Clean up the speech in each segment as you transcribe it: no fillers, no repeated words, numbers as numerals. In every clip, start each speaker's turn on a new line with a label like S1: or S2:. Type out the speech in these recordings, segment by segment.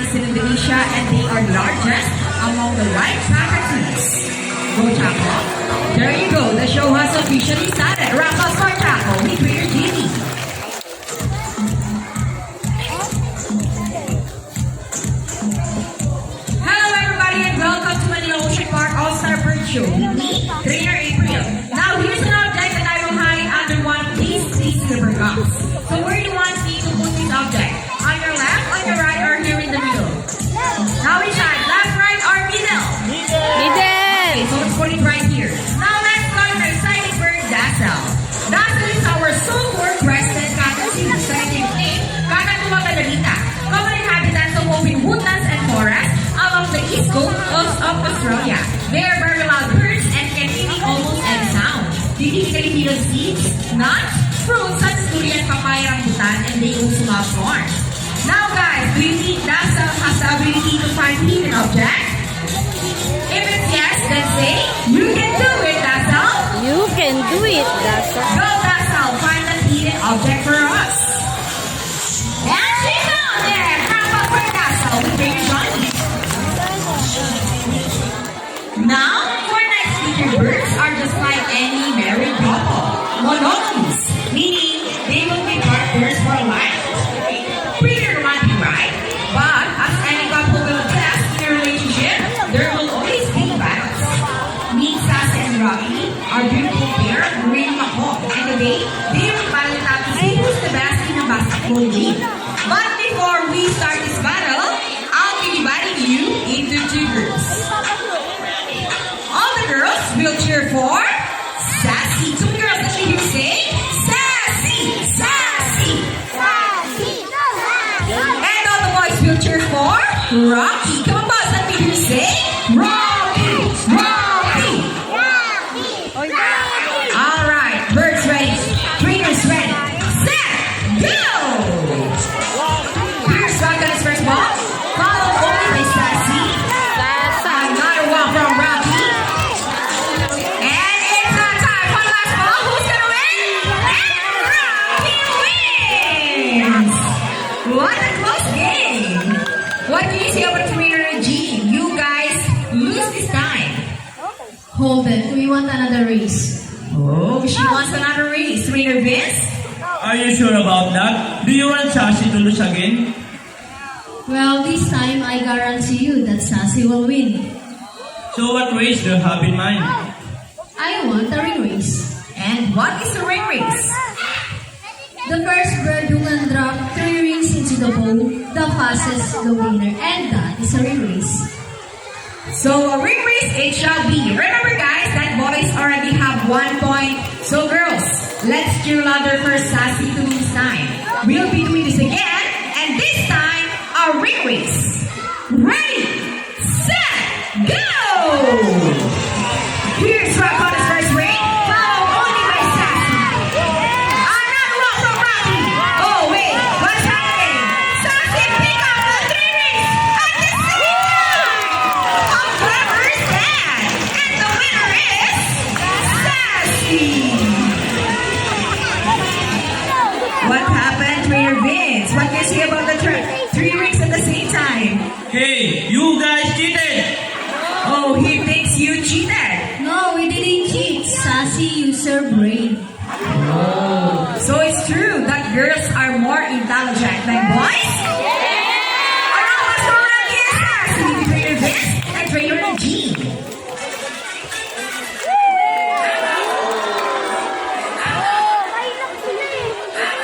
S1: largest in Indonesia and they are largest among the white cockatoos. Go Chaco. There you go. The show has officially started. Round of for Chaco with Trainer Jimmy. Hello everybody and welcome to Manila Ocean Park All-Star Bird Show with me, Trainer April. Now here's an object that I will hide under one of these silver cups. So where do you want me to put this object? On your left, on your right, or here in the middle? Now we decide, left, right, or middle? Okay, so let's put it right here. Now let's go to the exciting bird, Dazzle. Dazzle is our silver-crested cockatoo, second name, Kakatuwa Cadalita. Common inhabitants of open woodlands and forests along the east coast of Australia. They are very loud birds and can mimic almost any sound. They typically feed on seeds, nuts, fruits such as durian, papaya, rambutan, and they also have thorns. Now guys, do you think Dazzle has the ability to find hidden objects? If it's yes, then say, you can do it, Dazzle!
S2: You can do it, Dazzle.
S1: Go, Dazzle, find that hidden object for us. And she's on there! Clap up for Dazzle with Baby Johnny. Now, for next featured birds are just like any married couple. Monogamous, meaning they will be partners for life. Pretty romantic, right? But as any couple will test in a relationship, there will always be battles. Meet Sassy and Rocky, our beautiful pair, green ako. And today, they will battle it out to see who's the best in the basketball game. But before we start this battle, I'll be dividing you into two groups. All the girls will cheer for Sassy. Two girls that you say, Sassy, Sassy. And all the boys will cheer for Rocky. Come on, boys, let me hear you say Rocky, Rocky. All right, birds ready, trainers ready, set, go. Here's Rocky first ball, followed only by Sassy. Another one from Rocky. And it's time for the last ball. Who's gonna win? And Rocky wins. What a close game. What can you say about Trainer G? You guys lose this time.
S2: Hold it. We want another race.
S1: Oh, she wants another race. Trainer Vince?
S3: Are you sure about that? Do you want Sassy to lose again?
S2: Well, this time I guarantee you that Sassy will win.
S3: So what race do you have in mind?
S2: I want a ring race.
S1: And what is the ring race?
S2: The first bird who can drop 3 rings into the bowl, the fastest, the winner. And that is a ring race.
S1: So a ring race it shall be. Remember guys that boys already have 1 point. So girls, let's cheer louder for Sassy to lose time. We'll be doing this again, and this time a ring race. Ready, set, go! Here's Rock on his first ring, followed only by Sassy. Another one from Rocky. Oh wait, what's happening? Sassy pick up the 3 rings at the same time. How clever is that? And the winner is Sassy. What happened, Trainer Vince? What can you say about the 3 rings at the same time?
S3: Hey, you guys cheated!
S1: Oh, he thinks you cheated.
S2: No, we didn't cheat. Sassy used her brain.
S1: So it's true that girls are more intelligent than boys? Around us for Rocky and Sassy, Trainer Vince and Trainer G.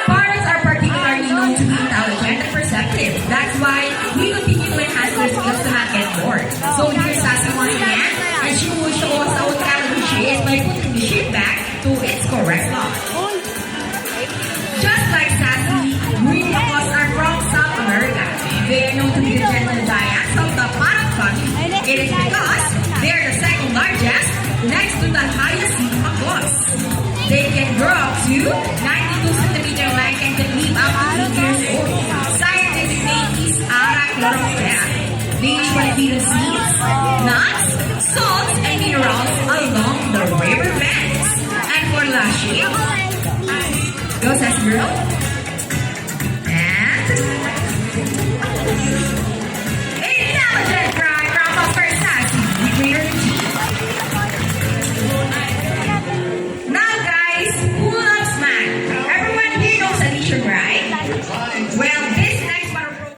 S1: Parrots are particularly known to be intelligent and perceptive. That's why we continue to enhance their skills to not get bored. So here's Sassy once again, and she will show us how talented she is by putting the ship back to its correct slot. Just like Sassy, green macaws are from South America. They are known to be the gentle giants of the parrot family. It is because they are the second largest next to the highest sea macaws. They can grow up to 92 centimeter length and can live up to 8 years old. Scientific name is Arachloroptera. They usually feed on seeds, nuts, salts, and minerals along the river banks. And for last year, go Sassy girl.